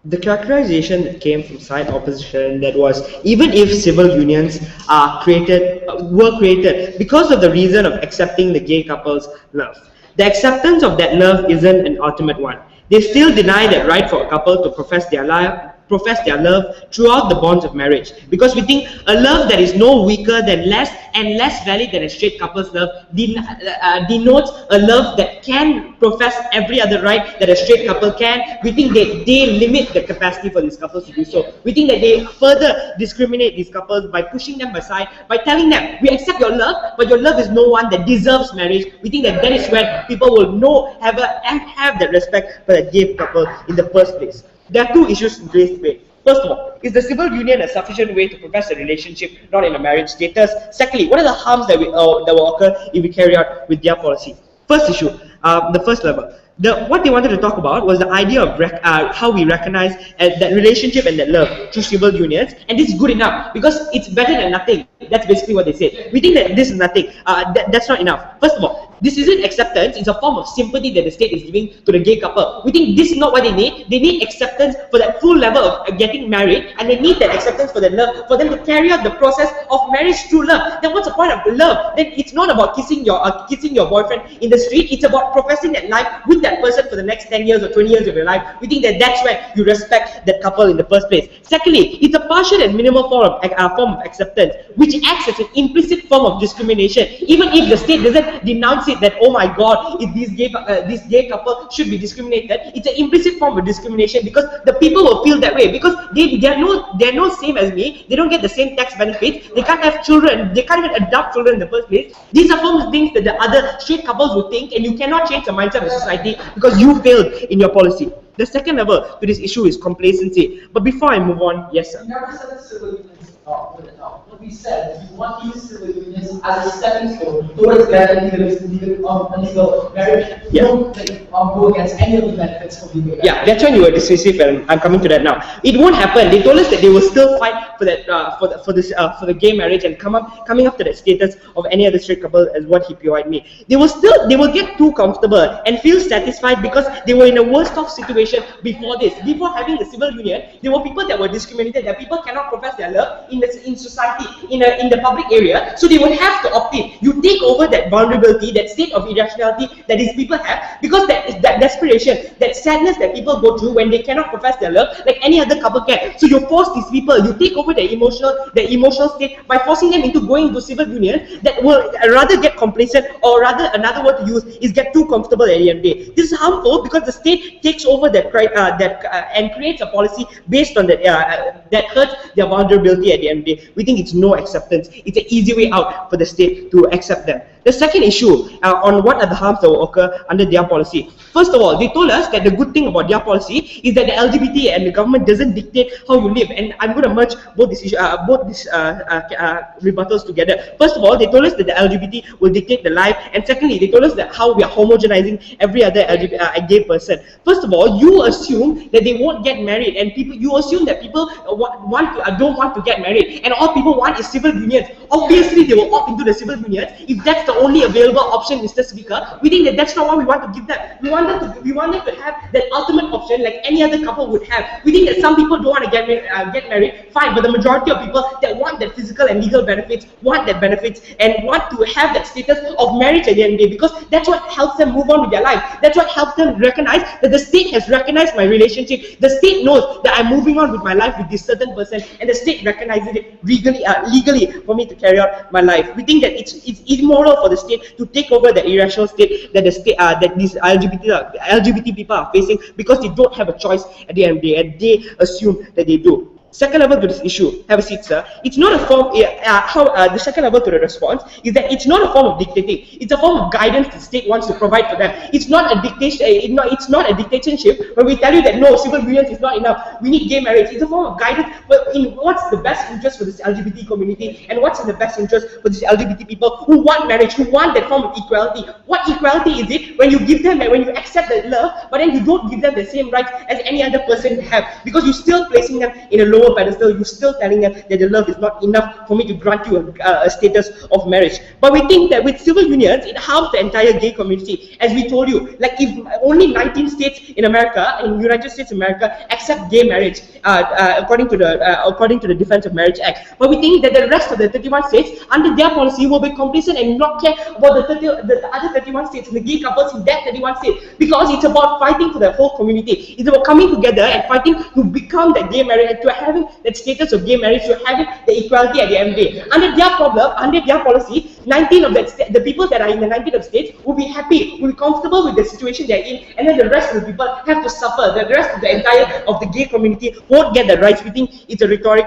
The characterization that came from side opposition that was, even if civil unions were created because of the reason of accepting the gay couple's love, the acceptance of that love isn't an ultimate one. They still deny that right for a couple to profess their love throughout the bonds of marriage, because we think a love that is no weaker than less valid than a straight couple's love denotes a love that can profess every other right that a straight couple can. We think that they limit the capacity for these couples to do so. We think that they further discriminate these couples by pushing them aside, by telling them, we accept your love, but your love is no one that deserves marriage. We think that is when people will have that respect for a gay couple in the first place. There are two issues in today's debate. First of all, is the civil union a sufficient way to profess a relationship not in a marriage status? Secondly, what are the harms that will occur if we carry out with their policy? First issue, the first level. What they wanted to talk about was the idea of how we recognize that relationship and that love through civil unions, and this is good enough because it's better than nothing. That's basically what they say. We think that this is nothing. That's not enough. First of all, this isn't acceptance. It's a form of sympathy that the state is giving to the gay couple. We think this is not what they need. They need acceptance for that full level of getting married, and they need that acceptance for the love, for them to carry out the process of marriage through love. Then what's the point of the love? Then it's not about kissing your boyfriend in the street. It's about professing that life with that person for the next 10 years or 20 years of your life. We think that that's where you respect that couple in the first place. Secondly, it's a partial and minimal form of acceptance, which acts as an implicit form of discrimination. Even if the state doesn't denounce it that, oh my God, if this gay couple should be discriminated. It's an implicit form of discrimination because the people will feel that way because they're no same as me. They don't get the same tax benefits. They can't have children. They can't even adopt children in the first place. These are forms of things that the other straight couples would think, and you cannot change the mindset of society because you failed in your policy. The second level to this issue is complacency. But before I move on, yes, sir. We never said that civil unions put it out. What we said is we want to use civil unions as a stepping stone towards getting legal marriage. Yeah. Don't go against any of the benefits of legal marriage. Yeah, that's when you were decisive, and I'm coming to that now. It won't happen. They told us that they will still fight for that for the gay marriage and coming up to that status of any other straight couple as what he provided me. They will get too comfortable and feel satisfied because they were in a worst off situation before this. Before having the civil union, there were people that were discriminated, that people cannot profess their love in society, in the public area, so they will have to opt in. You take over that vulnerability, that state of irrationality that these people have, because that desperation, that sadness that people go through when they cannot profess their love like any other couple can. So you force these people, you take over their emotional state by forcing them into going into civil union that will rather get complacent, or rather another word to use is get too comfortable at the end of the day. This is harmful because the state takes over and creates a policy based on that hurts their vulnerability at the end of the day. We think it's no acceptance. It's an easy way out for the state to accept them. The second issue on what are the harms that will occur under their policy. First of all, they told us that the good thing about their policy is that the LGBT and the government doesn't dictate how you live. And I'm going to merge both these rebuttals together. First of all, they told us that the LGBT will dictate the life, and secondly, they told us that how we are homogenizing every other gay person. First of all, you assume that they won't get married, and you assume that people don't want to get married, and all people want is civil unions. Obviously, they will opt into the civil unions if that's the only available option, Mr. Speaker. We think that that's not what we want to give them. We want them to have that ultimate option like any other couple would have. We think that some people don't want to get married, fine, but the majority of people that want that physical and legal benefits, want that benefits, and want to have that status of marriage at the end of the day, because that's what helps them move on with their life. That's what helps them recognize that the state has recognized my relationship. The state knows that I'm moving on with my life with this certain person, and the state recognizes it legally for me to carry out my life. We think that it's immoral for the state to take over the irrational state that these LGBT people are facing, because they don't have a choice at the end of the day, and they assume that they do. Second level to this issue, have a seat, sir. It's not a form. The second level to the response is that it's not a form of dictating. It's a form of guidance the state wants to provide for them. It's not a dictation. It's not a dictatorship when we tell you that no, civil unions is not enough. We need gay marriage. It's a form of guidance. But in what's the best interest for this LGBT community, and what's in the best interest for these LGBT people who want marriage, who want that form of equality? What equality is it when you give them, when you accept that love, but then you don't give them the same rights as any other person have, because you're still placing them in a lower pedestal? You're still telling them that the love is not enough for me to grant you a status of marriage. But we think that with civil unions, it harms the entire gay community. As we told you, like if only 19 states in America, in United States of America, accept gay marriage according to the Defense of Marriage Act. But we think that the rest of the 31 states, under their policy, will be complacent and not care about the other 31 states, the gay couples in that 31 states, because it's about fighting for the whole community. It's about coming together and fighting to become that gay marriage, and to having that status of gay marriage, to having the equality at the end of the day. Under their policy, 19 of the people that are in the 19 of states will be happy, will be comfortable with the situation they're in, and then the rest of the people have to suffer. The rest of the entire of the gay community won't get the rights. We think it's a rhetoric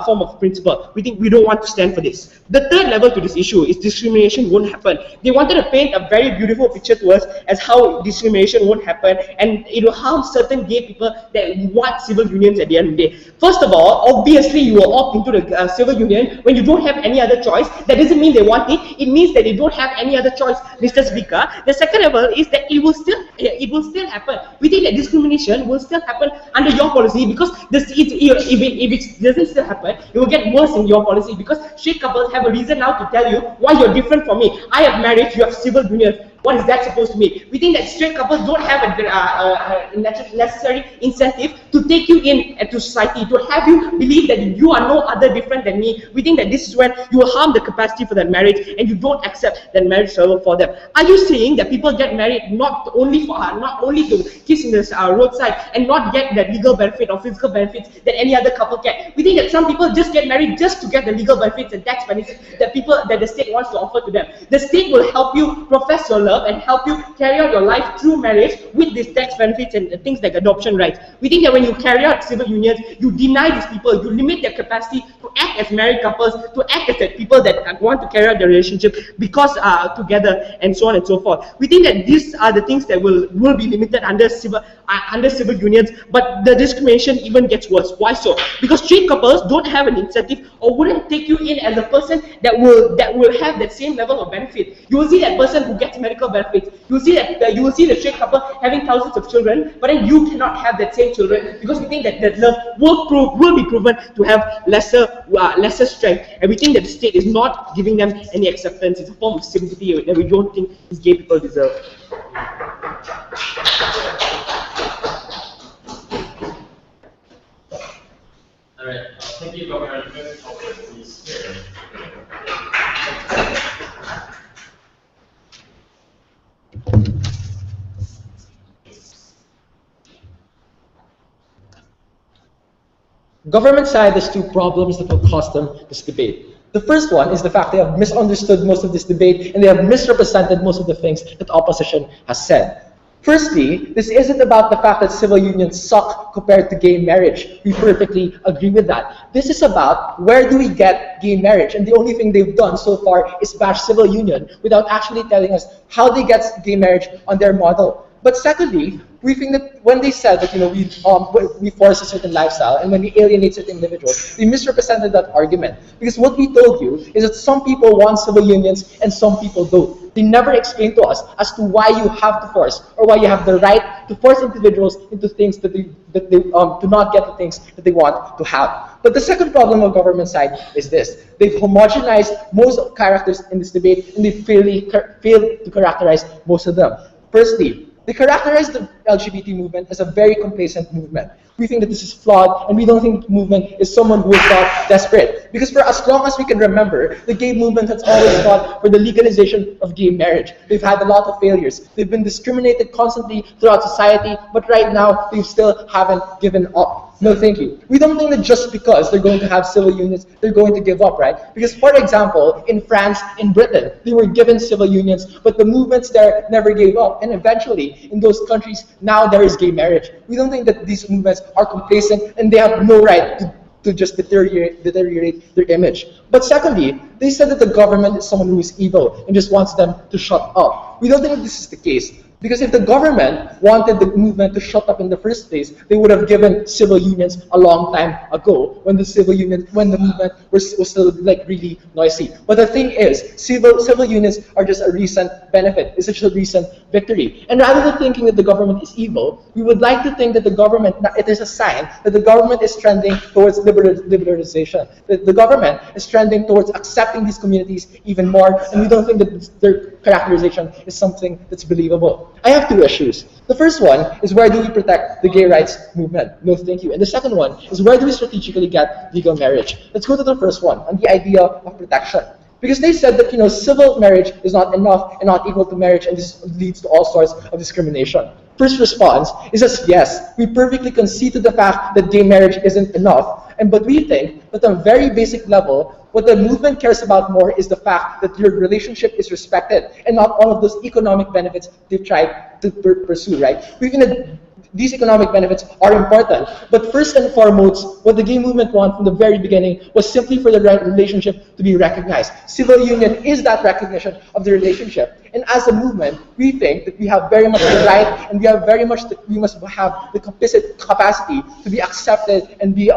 form of principle. We think we don't want to stand for this. The third level to this issue is discrimination won't happen. They wanted to paint a very beautiful picture to us as how discrimination won't happen, and it will harm certain gay people that want civil unions at the end of the day. First of all, obviously you will opt into the civil union when you don't have any other choice. That doesn't mean they want it. It means that they don't have any other choice, Mr. Speaker. The second level is that it will still happen. We think that discrimination will still happen under your policy, because if it doesn't still happen, it will get worse in your policy, because straight couples have a reason now to tell you why you're different from me. I have marriage, you have civil unions. What is that supposed to mean? We think that straight couples don't have a necessary incentive to take you into society, to have you believe that you are no other different than me. We think that this is when you will harm the capacity for that marriage, and you don't accept that marriage server for them. Are you saying that people get married not only to kiss in the roadside and not get that legal benefit or physical benefits that any other couple get? We think that some people just get married just to get the legal benefits and tax benefits that the state wants to offer to them. The state will help you profess your love love and help you carry out your life through marriage with these tax benefits and things like adoption rights. We think that when you carry out civil unions, you deny these people, you limit their capacity to act as married couples, to act as the people that want to carry out their relationship because together, and so on and so forth. We think that these are the things that will be limited under civil unions, but the discrimination even gets worse. Why so? Because straight couples don't have an incentive or wouldn't take you in as a person that will have that same level of benefit. You will see that person who gets medical benefits. You will see that you will see the straight couple having thousands of children, but then you cannot have that same children because we think that love will be proven to have lesser strength, and we think that the state is not giving them any acceptance. It's a form of sympathy that we don't think these gay people deserve. All right, thank you, Governor. Please. Government side has two problems that will cost them this debate. The first one is the fact they have misunderstood most of this debate and they have misrepresented most of the things that opposition has said. Firstly, this isn't about the fact that civil unions suck compared to gay marriage. We perfectly agree with that. This is about where do we get gay marriage, and the only thing they've done so far is bash civil union without actually telling us how they get gay marriage on their model. But secondly, we think that when they said that we force a certain lifestyle and when we alienate certain individuals, they misrepresented that argument. Because what we told you is that some people want civil unions and some people don't. They never explained to us as to why you have to force or why you have the right to force individuals into things that they do not get the things that they want to have. But the second problem of government side is this: they've homogenized most characters in this debate and they failed to characterize most of them. Firstly, they characterize the LGBT movement as a very complacent movement. We think that this is flawed, and we don't think the movement is someone who is not desperate. Because for as long as we can remember, the gay movement has always fought for the legalization of gay marriage. They've had a lot of failures. They've been discriminated constantly throughout society, but right now, they still haven't given up. No, thank you. We don't think that just because they're going to have civil unions, they're going to give up, right? Because, for example, in France, in Britain, they were given civil unions, but the movements there never gave up. And eventually, in those countries, now there is gay marriage. We don't think that these movements are complacent and they have no right to just deteriorate their image. But secondly, they said that the government is someone who is evil and just wants them to shut up. We don't think that this is the case. Because if the government wanted the movement to shut up in the first place, they would have given civil unions a long time ago when the movement was still like really noisy. But the thing is, civil unions are just a recent benefit. It's just a recent victory. And rather than thinking that the government is evil, we would like to think that it is a sign that the government is trending towards liberalization. That the government is trending towards accepting these communities even more, and we don't think that their characterization is something that's believable. I have two issues. The first one is, where do we protect the gay rights movement? No, thank you. And the second one is, where do we strategically get legal marriage? Let's go to the first one, on the idea of protection. Because they said that civil marriage is not enough and not equal to marriage, and this leads to all sorts of discrimination. First response is that yes, we perfectly concede to the fact that gay marriage isn't enough, but we think that on a very basic level, what the movement cares about more is the fact that your relationship is respected and not all of those economic benefits they've tried to pursue, right? We think that these economic benefits are important, but first and foremost, what the gay movement wanted from the very beginning was simply for the relationship to be recognized. Civil union is that recognition of the relationship. And as a movement, we think that we have very much the right, and we must have the capacity to be accepted and be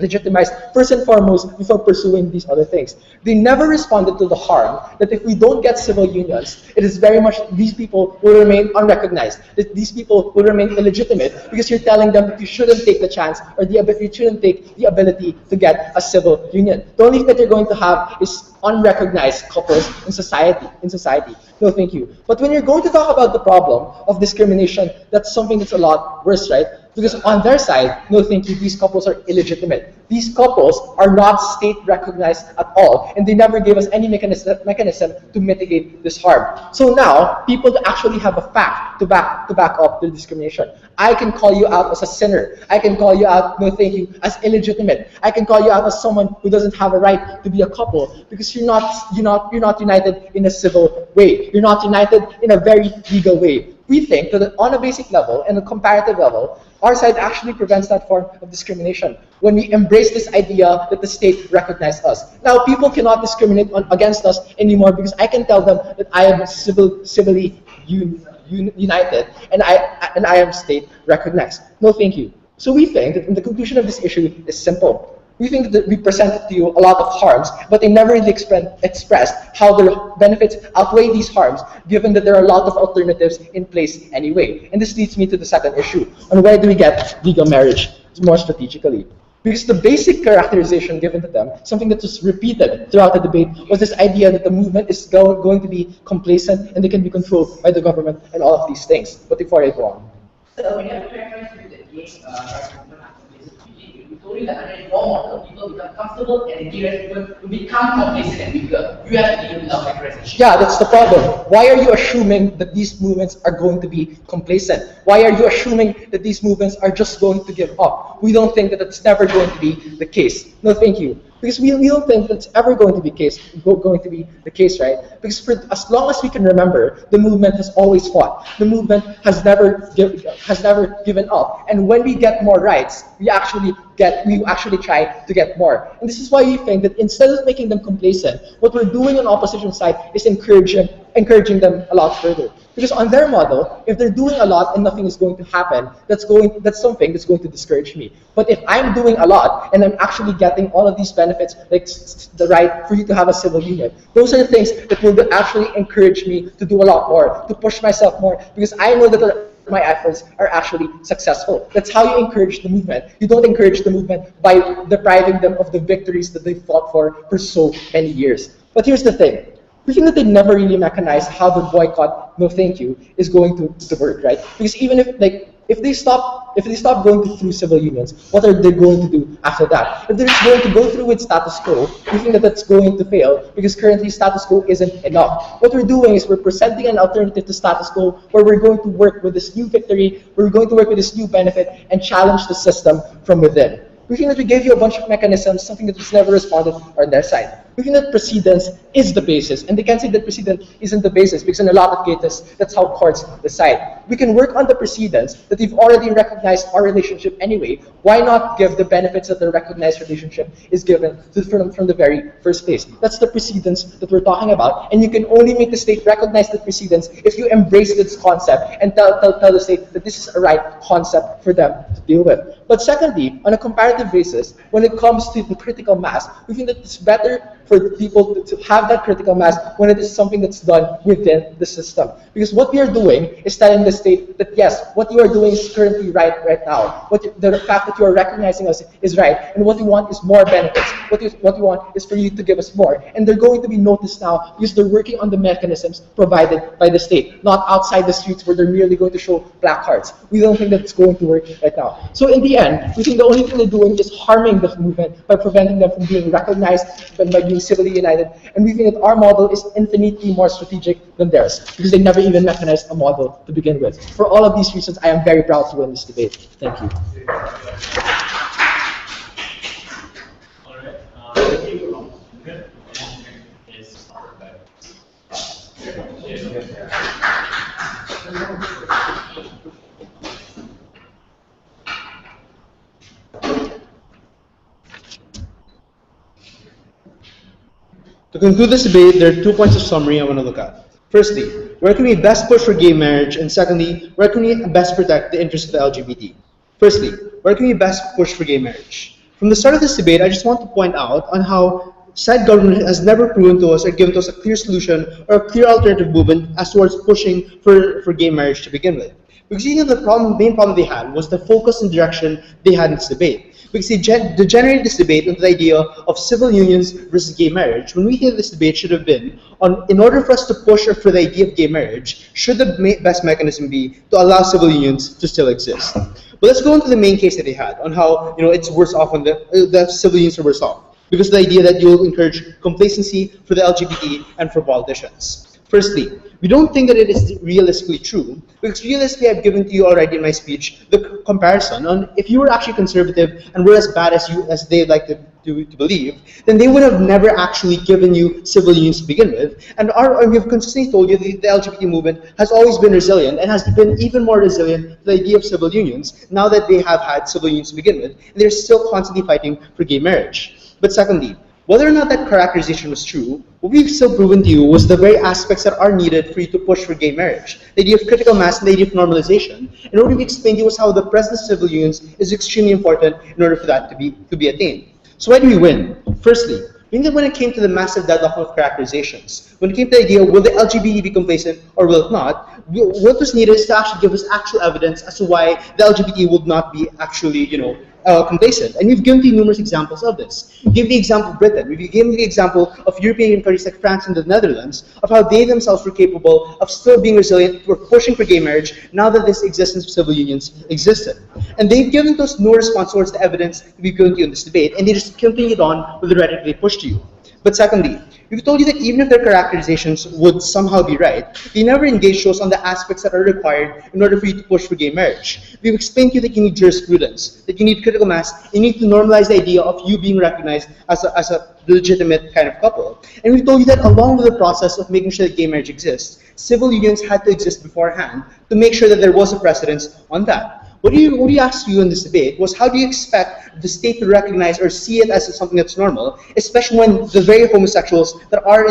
legitimized first and foremost before pursuing these other things. They never responded to the harm that if we don't get civil unions, it is very much these people will remain unrecognized, that these people will remain illegitimate because you're telling them that you shouldn't take the chance or you shouldn't take the ability to get a civil union. The only thing that you're going to have is unrecognized couples in society. No, thank you. But when you're going to talk about the problem of discrimination, that's something that's a lot worse, right? Because on their side, no thank you, these couples are illegitimate. These couples are not state recognized at all, and they never gave us any mechanism to mitigate this harm. So now, people actually have a fact to back up the discrimination. I can call you out as a sinner. I can call you out, no thank you, as illegitimate. I can call you out as someone who doesn't have a right to be a couple because you're not united in a civil way. You're not united in a very legal way. We think that on a basic level and a comparative level, our side actually prevents that form of discrimination when we embrace this idea that the state recognizes us. Now, people cannot discriminate against us anymore because I can tell them that I am civilly united and I am state recognized. No, thank you. So we think that the conclusion of this issue is simple. We think that we presented to you a lot of harms, but they never really expressed how the benefits outweigh these harms, given that there are a lot of alternatives in place anyway. And this leads me to the second issue, on where do we get legal marriage more strategically. Because the basic characterization given to them, something that was repeated throughout the debate, was this idea that the movement is going to be complacent and they can be controlled by the government and all of these things. But before I go on. So when you have to characterize the gay we told you that under a law model, people become comfortable and the gay rights movement will become complacent and weaker. You have to deal with characterization. Yeah, that's the problem. Why are you assuming that these movements are going to be complacent? Why are you assuming that these movements are just going to give up? We don't think that it's never going to be the case. No, thank you. Because we don't think that's ever going to be the case, right? Because for as long as we can remember, the movement has always fought. The movement has never given up. And when we get more rights, we actually try to get more. And this is why we think that instead of making them complacent, what we're doing on opposition side is encouraging them a lot further. Because on their model, if they're doing a lot and nothing is going to happen, that's something that's going to discourage me. But if I'm doing a lot and I'm actually getting all of these benefits, like the right for you to have a civil union, those are the things that will actually encourage me to do a lot more, to push myself more, because I know that my efforts are actually successful. That's how you encourage the movement. You don't encourage the movement by depriving them of the victories that they fought for so many years. But here's the thing. We think that they never really mechanized how the boycott, no thank you, is going to work, right? Because even if they stop going through civil unions, what are they going to do after that? If they're going to go through with status quo, we think that that's going to fail because currently status quo isn't enough. What we're doing is we're presenting an alternative to status quo where we're going to work with this new victory, we're going to work with this new benefit and challenge the system from within. We think that we gave you a bunch of mechanisms, something that was never responded on their side. We think that precedence is the basis, and they can't say that precedence isn't the basis because in a lot of cases, that's how courts decide. We can work on the precedence that we've already recognized our relationship anyway. Why not give the benefits that the recognized relationship is given from the very first place? That's the precedence that we're talking about, and you can only make the state recognize the precedence if you embrace this concept and tell the state that this is a right concept for them to deal with. But secondly, on a comparative basis, when it comes to the critical mass, we think that it's better for people to have that critical mass when it is something that's done within the system. Because what we are doing is telling the state that yes, what you are doing is currently right now. The fact that you are recognizing us is right, and what we want is more benefits. What we want is for you to give us more. And they're going to be noticed now because they're working on the mechanisms provided by the state, not outside the streets where they're merely going to show placards. We don't think that it's going to work right now. So in the end, we think the only thing they're doing is harming the movement by preventing them from being recognized and by being civilly united. And we think that our model is infinitely more strategic than theirs because they never even mechanized a model to begin with. For all of these reasons, I am very proud to win this debate. Thank you. All right. Thank you. Good. Is To conclude this debate, there are 2 points of summary I want to look at. Firstly, where can we best push for gay marriage? And secondly, where can we best protect the interests of the LGBT? Firstly, where can we best push for gay marriage? From the start of this debate, I just want to point out on how said government has never proven to us or given to us a clear solution or a clear alternative movement as towards pushing for gay marriage to begin with. Because you know, the main problem they had was the focus and direction they had in this debate. Because they generated this debate into the idea of civil unions versus gay marriage, when we think this debate should have been on, in order for us to push for the idea of gay marriage, should the best mechanism be to allow civil unions to still exist? But let's go into the main case that they had on how it's worse off when the civil unions are worse off, because of the idea that you'll encourage complacency for the LGBT and for politicians. Firstly, we don't think that it is realistically true, because realistically I've given to you already in my speech the comparison on if you were actually conservative and were as bad as they like to believe, then they would have never actually given you civil unions to begin with. And we've consistently told you the LGBT movement has always been resilient and has been even more resilient to the idea of civil unions now that they have had civil unions to begin with, and they're still constantly fighting for gay marriage. But secondly, whether or not that characterization was true, what we've still proven to you was the very aspects that are needed for you to push for gay marriage. The idea of critical mass and the idea of normalization. And what we've explained to you was how the presence of civil unions is extremely important in order for that to be attained. So why do we win? Firstly, we think that when it came to the massive deadlock of characterizations, when it came to the idea, will the LGBT be complacent or will it not, what was needed is to actually give us actual evidence as to why the LGBT would not be actually, complacent. And we've given you numerous examples of this. We gave the example of Britain. We've given the example of European countries like France and the Netherlands, of how they themselves were capable of still being resilient, were pushing for gay marriage now that this existence of civil unions existed. And they've given us no response towards the evidence that we've given to you in this debate, and they just continued on with the rhetoric they pushed to you. But secondly, we've told you that even if their characterizations would somehow be right, they never engaged us on the aspects that are required in order for you to push for gay marriage. We've explained to you that you need jurisprudence, that you need critical mass, you need to normalize the idea of you being recognized as a legitimate kind of couple. And we've told you that along with the process of making sure that gay marriage exists, civil unions had to exist beforehand to make sure that there was a precedence on that. What we asked you in this debate was, how do you expect the state to recognize or see it as something that's normal, especially when the very homosexuals that are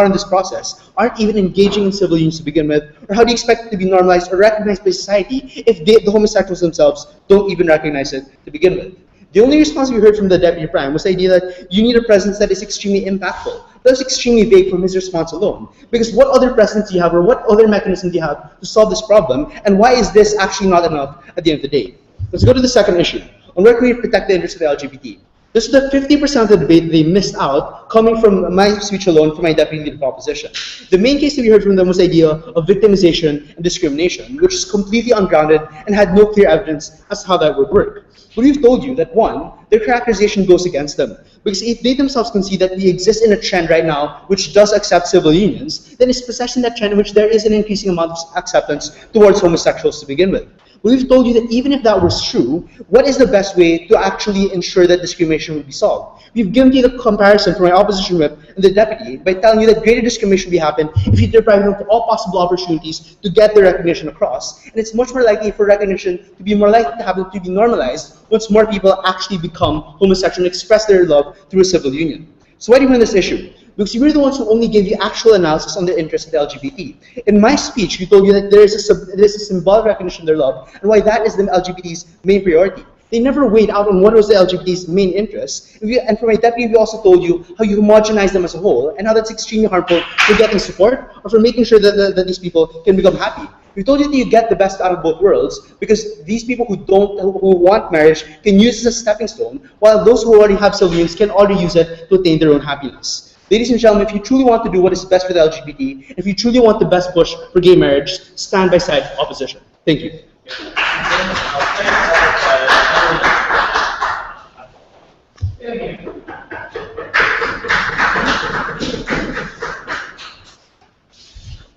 in this process aren't even engaging in civil unions to begin with? Or how do you expect it to be normalized or recognized by society if the homosexuals themselves don't even recognize it to begin with? The only response we heard from the Deputy Prime was the idea that you need a presence that is extremely impactful. That's extremely vague from his response alone. Because what other presence do you have, or what other mechanism do you have to solve this problem, and why is this actually not enough at the end of the day? Let's go to the second issue, on where can we protect the interests of the LGBT. This is the 50% of the debate they missed out, coming from my speech alone, from my deputy leader of opposition. The main case that we heard from them was the idea of victimization and discrimination, which is completely ungrounded and had no clear evidence as to how that would work. But we've told you that, one, their characterization goes against them. Because if they themselves can see that we exist in a trend right now which does accept civil unions, then it's precisely that trend in which there is an increasing amount of acceptance towards homosexuals to begin with. But we've told you that even if that was true, what is the best way to actually ensure that discrimination will be solved? We've given you the comparison from my opposition whip and the deputy by telling you that greater discrimination will happen if you deprive them of all possible opportunities to get their recognition across. And it's much more likely for recognition to be more likely to happen, to be normalized, once more people actually become homosexual and express their love through a civil union. So why do you win this issue? Because you were the ones who only gave you actual analysis on the interests of the LGBT. In my speech, we told you that there is a symbolic recognition of their love, and why that is the LGBT's main priority. They never weighed out on what was the LGBT's main interest. And for my deputy, we also told you how you homogenize them as a whole, and how that's extremely harmful for getting support, or for making sure that these people can become happy. We told you that you get the best out of both worlds, because these people who want marriage can use it as a stepping stone, while those who already have civil unions can already use it to attain their own happiness. Ladies and gentlemen, if you truly want to do what is best for the LGBT, if you truly want the best push for gay marriage, stand by side opposition. Thank you.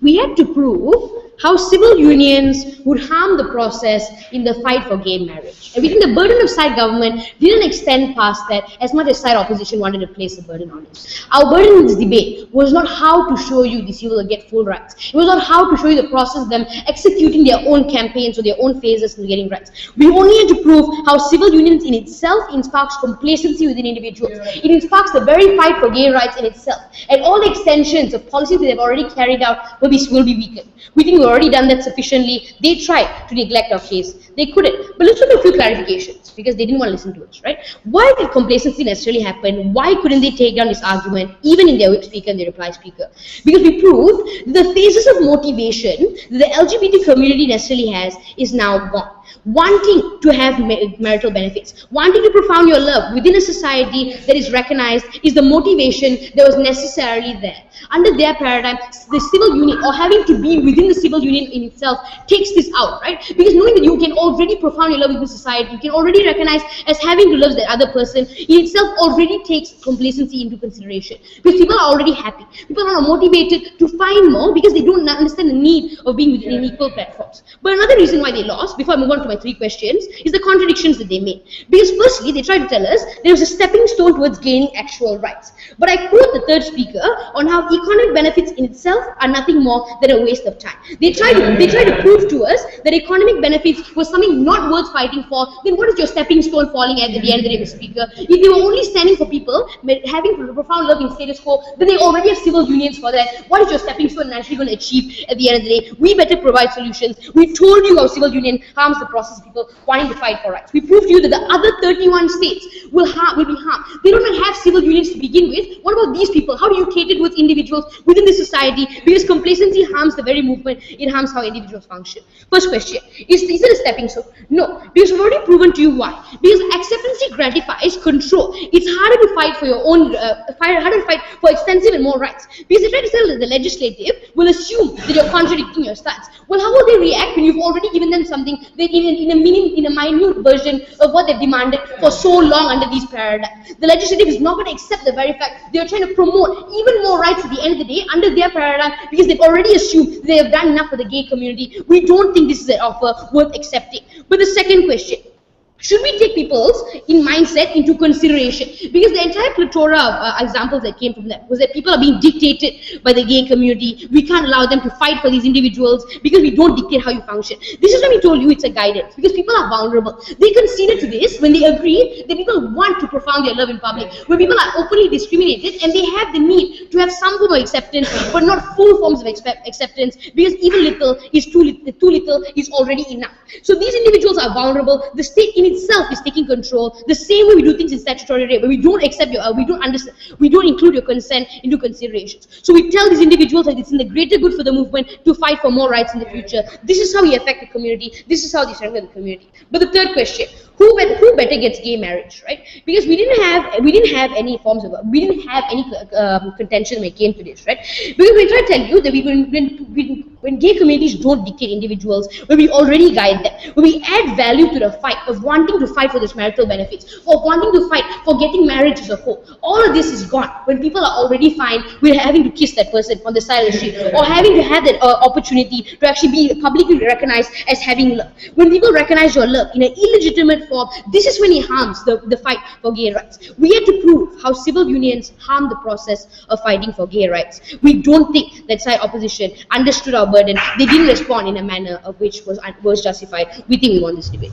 We had to prove how civil unions would harm the process in the fight for gay marriage. And we think the burden of side government didn't extend past that as much as side opposition wanted to place the burden on it. Our burden in this debate was not how to show you these people will get full rights. It was not how to show you the process of them executing their own campaigns or their own phases in getting rights. We only had to prove how civil unions in itself sparks complacency within individuals. It sparks the very fight for gay rights in itself. And all the extensions of policies that they've already carried out will be weakened. We think we've already done that sufficiently. They tried to neglect our case. They couldn't. But let's look at a few clarifications, because they didn't want to listen to us, right? Why did complacency necessarily happen? Why couldn't they take down this argument, even in their whip speaker and their reply speaker? Because we proved the phases of motivation that the LGBT community necessarily has is now gone. wanting to have marital benefits, wanting to profound your love within a society that is recognized is the motivation that was necessarily there. Under their paradigm, the civil union or having to be within the civil union in itself takes this out, right? Because knowing that you can already profound your love within society, you can already recognize as having to love that other person in itself already takes complacency into consideration. Because people are already happy. People are motivated to find more because they don't understand the need of being within equal platforms. But another reason why they lost, before I move on to my 3 questions, is the contradictions that they made. Because firstly, they tried to tell us there was a stepping stone towards gaining actual rights. But I quote the third speaker on how economic benefits in itself are nothing more than a waste of time. They tried to prove to us that economic benefits was something not worth fighting for. Then what is your stepping stone falling at the end of the day, Mr. Speaker? If they were only standing for people having profound love in status quo, then they already have civil unions for that. What is your stepping stone actually going to achieve at the end of the day? We better provide solutions. We told you how civil union harms the process of people wanting to fight for rights. We proved to you that the other 31 states will be harmed. They don't even have civil unions to begin with. What about these people? How do you cater towards individuals within the society? Because complacency harms the very movement. It harms how individuals function. First question, is it a stepping stone? No, because we've already proven to you why. Because acceptancy gratifies control. It's harder to fight for your own, harder to fight for extensive and more rights. Because they try to say that the legislative will assume that you're contradicting your stance. Well, how will they react when you've already given them something that in a minute version of what they've demanded for so long under these paradigms? The legislative is not going to accept the very fact they're trying to promote even more rights at the end of the day under their paradigm because they've already assumed they have done enough for the gay community. We don't think this is an offer worth accepting. But the second question, should we take people's mindset into consideration? Because the entire plethora of examples that came from them was that people are being dictated by the gay community. We can't allow them to fight for these individuals because we don't dictate how you function. This is when we told you it's a guidance because people are vulnerable. They conceded to this when they agreed that people want to profound their love in public, where people are openly discriminated and they have the need to have some form of acceptance but not full forms of acceptance because even little is too little is already enough. So these individuals are vulnerable. The state in itself is taking control. The same way we do things in statutory rape, where we don't accept your, we don't include your consent into considerations. So we tell these individuals that it's in the greater good for the movement to fight for more rights in the future. This is how we affect the community. This is how they strengthen the community. But the third question: who better gets gay marriage, right? Because we didn't have any forms of, we didn't have any contention when it came to this, right? Because we try to tell you that when gay communities don't dictate individuals, when we already guide them, when we add value to the fight of wanting to fight for those marital benefits, or wanting to fight for getting marriage as a whole, all of this is gone when people are already fine with having to kiss that person on the side of the street, or having to have that opportunity to actually be publicly recognized as having love. When people recognize your love in an illegitimate form, this is when it harms the fight for gay rights. We had to prove how civil unions harm the process of fighting for gay rights. We don't think that side opposition understood our burden. They didn't respond in a manner of which was justified. We think we won this debate.